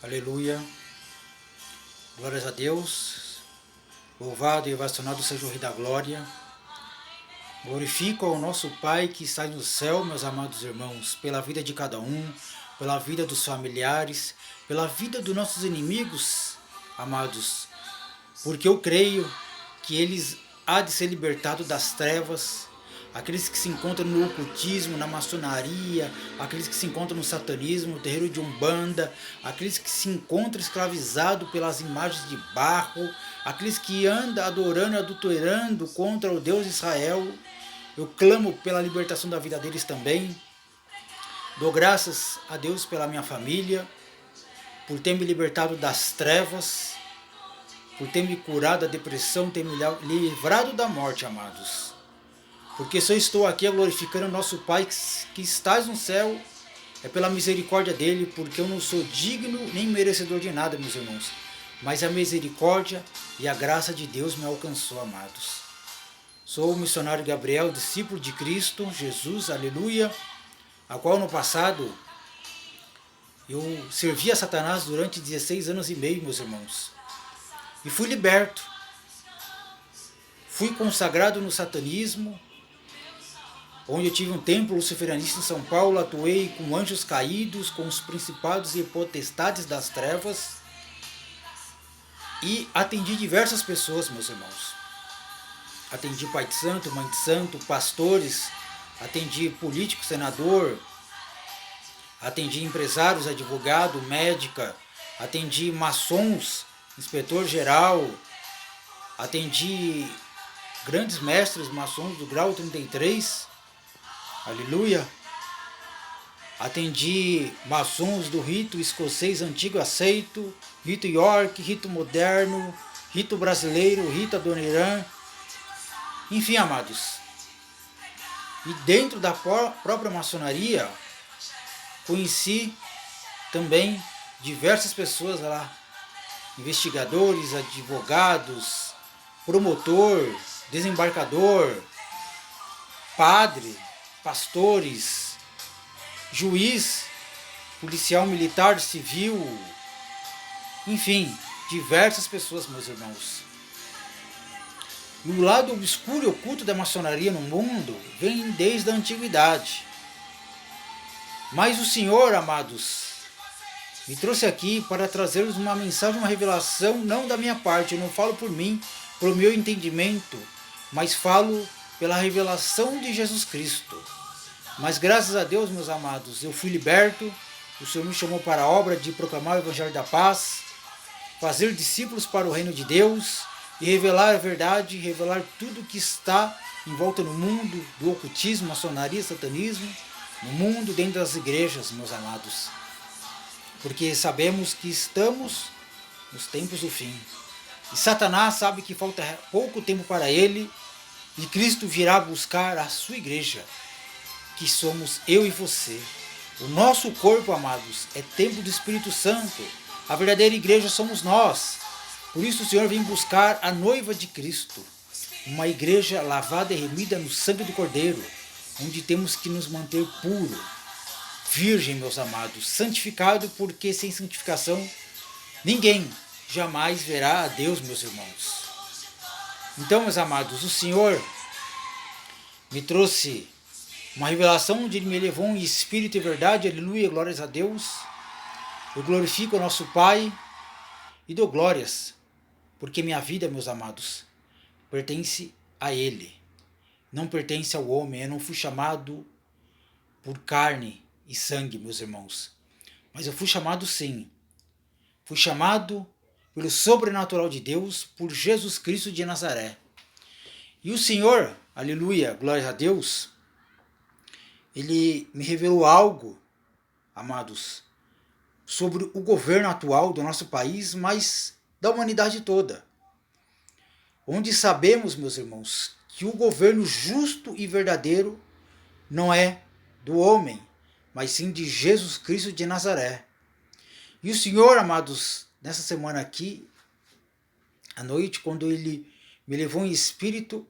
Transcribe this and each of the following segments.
Aleluia. Glórias a Deus. Louvado e ovacionado seja o Rei da Glória. Glorifico ao nosso Pai que está no céu, meus amados irmãos, pela vida de cada um, pela vida dos familiares, pela vida dos nossos inimigos, amados, porque eu creio que eles há de ser libertados das trevas, aqueles que se encontram no ocultismo, na maçonaria, aqueles que se encontram no satanismo, no terreiro de Umbanda, aqueles que se encontram escravizados pelas imagens de barro, aqueles que andam adorando e adulterando contra o Deus de Israel. Eu clamo pela libertação da vida deles também. Dou graças a Deus pela minha família, por ter me libertado das trevas, por ter me curado da depressão, ter me livrado da morte, amados. Porque se eu estou aqui glorificando o nosso Pai que estás no céu, é pela misericórdia dele, porque eu não sou digno nem merecedor de nada, meus irmãos. Mas a misericórdia e a graça de Deus me alcançou, amados. Sou o missionário Gabriel, discípulo de Cristo Jesus, aleluia, a qual no passado eu servi a Satanás durante 16 anos e meio, meus irmãos. E fui liberto. Fui consagrado no satanismo, onde eu tive um templo luciferanista em São Paulo, atuei com anjos caídos, com os principados e potestades das trevas e atendi diversas pessoas, meus irmãos. Atendi pai de santo, mãe de santo, pastores, atendi político, senador, atendi empresários, advogado, médica, atendi maçons, inspetor-geral, atendi grandes mestres maçons do grau 33, aleluia. Atendi maçons do rito escocês antigo aceito, rito York, rito moderno, rito brasileiro, rito Adoniran, enfim, amados. E dentro da própria maçonaria, conheci também diversas pessoas lá, investigadores, advogados, promotor, desembarcador, padre, pastores, juiz, policial militar, civil, enfim, diversas pessoas, meus irmãos. E o lado obscuro e oculto da maçonaria no mundo vem desde a antiguidade. Mas o Senhor, amados, me trouxe aqui para trazer-vos uma mensagem, uma revelação, não da minha parte, eu não falo por mim, pelo meu entendimento, mas falo pela revelação de Jesus Cristo. Mas graças a Deus, meus amados, eu fui liberto, o Senhor me chamou para a obra de proclamar o Evangelho da Paz, fazer discípulos para o reino de Deus e revelar a verdade, revelar tudo que está em volta no mundo do ocultismo, maçonaria, satanismo, no mundo, dentro das igrejas, meus amados. Porque sabemos que estamos nos tempos do fim. E Satanás sabe que falta pouco tempo para ele e Cristo virá buscar a sua igreja, que somos eu e você. O nosso corpo, amados, é templo do Espírito Santo. A verdadeira igreja somos nós. Por isso o Senhor vem buscar a noiva de Cristo, uma igreja lavada e remida no sangue do Cordeiro, onde temos que nos manter puro, virgem, meus amados, santificado, porque sem santificação ninguém jamais verá a Deus, meus irmãos. Então, meus amados, o Senhor me trouxe uma revelação onde Ele me levou em espírito e verdade, aleluia, glórias a Deus. Eu glorifico o nosso Pai e dou glórias, porque minha vida, meus amados, pertence a Ele, não pertence ao homem. Eu não fui chamado por carne e sangue, meus irmãos, mas eu fui chamado sim, fui chamado pelo sobrenatural de Deus, por Jesus Cristo de Nazaré. E o Senhor, aleluia, glória a Deus, Ele me revelou algo, amados, sobre o governo atual do nosso país, mas da humanidade toda. Onde sabemos, meus irmãos, que o governo justo e verdadeiro não é do homem, mas sim de Jesus Cristo de Nazaré. E o Senhor, amados, nessa semana aqui, à noite, quando Ele me levou em espírito,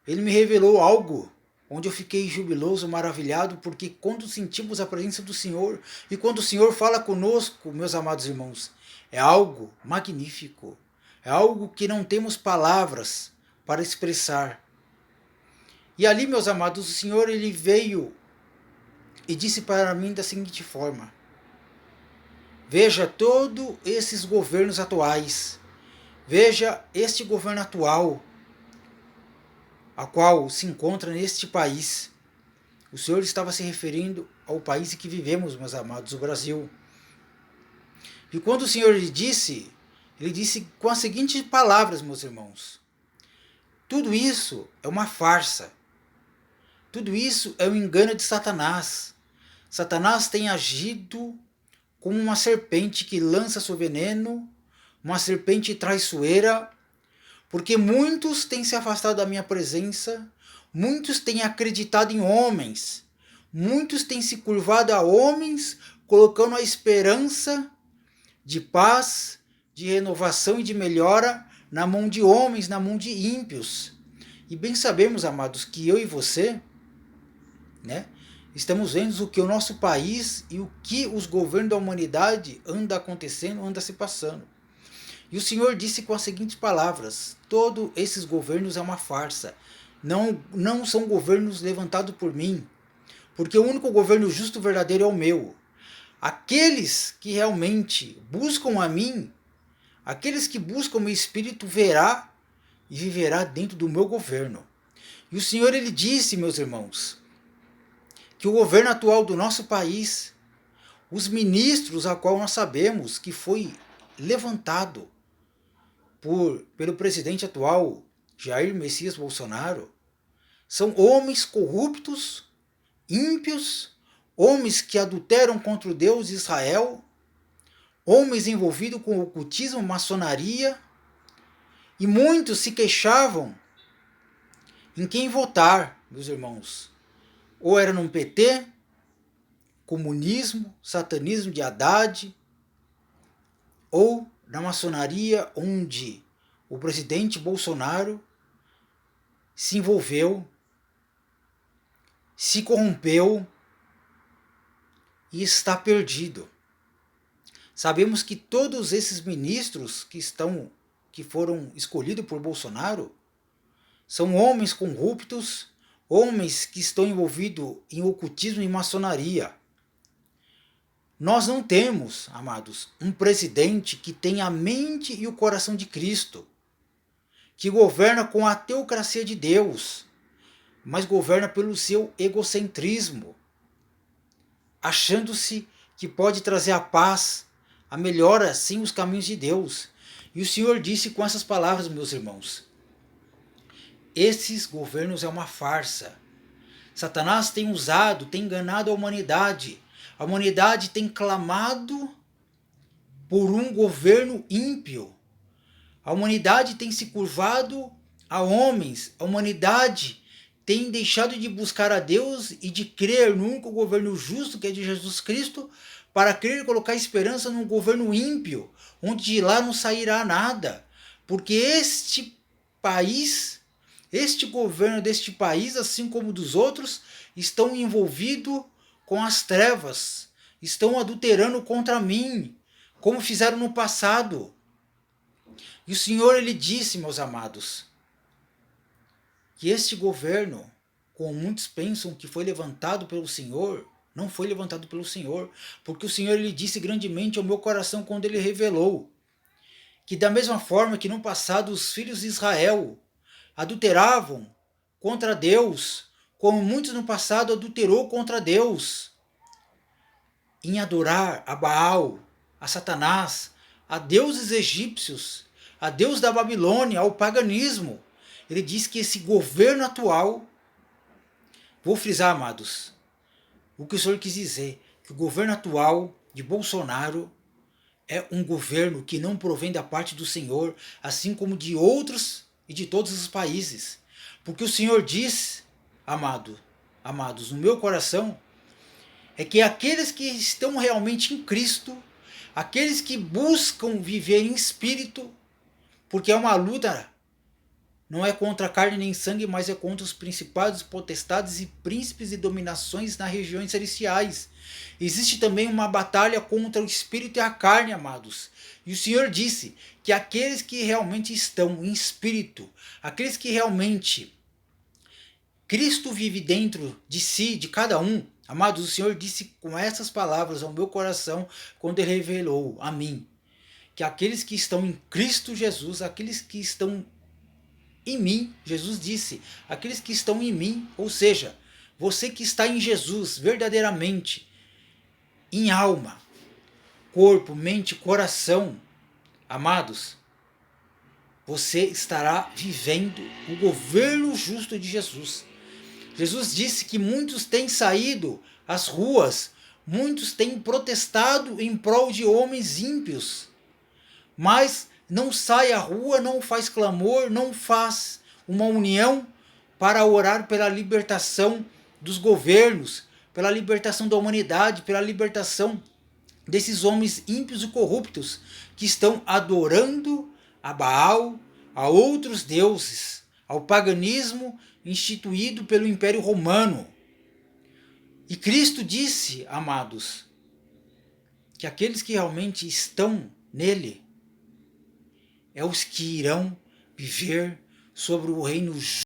Ele me revelou algo onde eu fiquei jubiloso, maravilhado, porque quando sentimos a presença do Senhor e quando o Senhor fala conosco, meus amados irmãos, é algo magnífico, é algo que não temos palavras para expressar. E ali, meus amados, o Senhor ele veio e disse para mim da seguinte forma: veja todos esses governos atuais, veja este governo atual, a qual se encontra neste país. O Senhor estava se referindo ao país em que vivemos, meus amados, o Brasil. E quando o Senhor lhe disse, ele disse com as seguintes palavras, meus irmãos: tudo isso é uma farsa. Tudo isso é um engano de Satanás. Satanás tem agido como uma serpente que lança seu veneno, uma serpente traiçoeira, porque muitos têm se afastado da minha presença, muitos têm acreditado em homens, muitos têm se curvado a homens, colocando a esperança de paz, de renovação e de melhora na mão de homens, na mão de ímpios. E bem sabemos, amados, que eu e você, né, estamos vendo o que o nosso país e o que os governos da humanidade anda acontecendo, anda se passando. E o Senhor disse com as seguintes palavras: todos esses governos é uma farsa. Não são governos levantados por mim, porque o único governo justo e verdadeiro é o meu. Aqueles que realmente buscam a mim, aqueles que buscam o meu espírito, verá e viverá dentro do meu governo. E o Senhor ele disse, meus irmãos, que o governo atual do nosso país, os ministros a qual nós sabemos que foi levantado pelo presidente atual, Jair Messias Bolsonaro, são homens corruptos, ímpios, homens que adulteram contra o Deus de Israel, homens envolvidos com ocultismo, maçonaria, e muitos se queixavam em quem votar, meus irmãos. Ou era no PT, comunismo, satanismo de Haddad, ou na maçonaria, onde o presidente Bolsonaro se envolveu, se corrompeu e está perdido. Sabemos que todos esses ministros que foram escolhidos por Bolsonaro são homens corruptos, homens que estão envolvidos em ocultismo e maçonaria. Nós não temos, amados, um presidente que tenha a mente e o coração de Cristo, que governa com a teocracia de Deus, mas governa pelo seu egocentrismo, achando-se que pode trazer a paz, a melhora sem os caminhos de Deus. E o Senhor disse com essas palavras, meus irmãos: esses governos é uma farsa. Satanás tem usado, tem enganado a humanidade. A humanidade tem clamado por um governo ímpio. A humanidade tem se curvado a homens. A humanidade tem deixado de buscar a Deus e de crer no único governo justo, que é de Jesus Cristo, para crer e colocar esperança num governo ímpio, onde de lá não sairá nada. Porque este país, este governo deste país, assim como dos outros, estão envolvidos com as trevas, estão adulterando contra mim, como fizeram no passado. E o Senhor ele disse, meus amados, que este governo, como muitos pensam que foi levantado pelo Senhor, não foi levantado pelo Senhor, porque o Senhor ele disse grandemente ao meu coração quando ele revelou que da mesma forma que no passado os filhos de Israel adulteravam contra Deus, como muitos no passado adulterou contra Deus, em adorar a Baal, a Satanás, a deuses egípcios, a Deus da Babilônia, ao paganismo. Ele diz que esse governo atual, vou frisar, amados, o que o Senhor quis dizer, que o governo atual de Bolsonaro é um governo que não provém da parte do Senhor, assim como de outros e de todos os países. Porque o Senhor diz, amados, no meu coração, é que aqueles que estão realmente em Cristo, aqueles que buscam viver em espírito, porque é uma luta Não é contra carne nem sangue, mas é contra os principados, potestades e príncipes e dominações nas regiões celestiais. Existe também uma batalha contra o espírito e a carne, amados. E o Senhor disse que aqueles que realmente estão em espírito, aqueles que realmente Cristo vive dentro de si, de cada um, amados, o Senhor disse com essas palavras ao meu coração quando Ele revelou a mim que aqueles que estão em Cristo Jesus, aqueles que estão em mim, Jesus disse, aqueles que estão em mim, ou seja, você que está em Jesus verdadeiramente, em alma, corpo, mente, coração, amados, você estará vivendo o governo justo de Jesus. Jesus disse que muitos têm saído às ruas, muitos têm protestado em prol de homens ímpios, mas não sai à rua, não faz clamor, não faz uma união para orar pela libertação dos governos, pela libertação da humanidade, pela libertação desses homens ímpios e corruptos que estão adorando a Baal, a outros deuses, ao paganismo instituído pelo Império Romano. E Cristo disse, amados, que aqueles que realmente estão nele é os que irão viver sobre o reino justo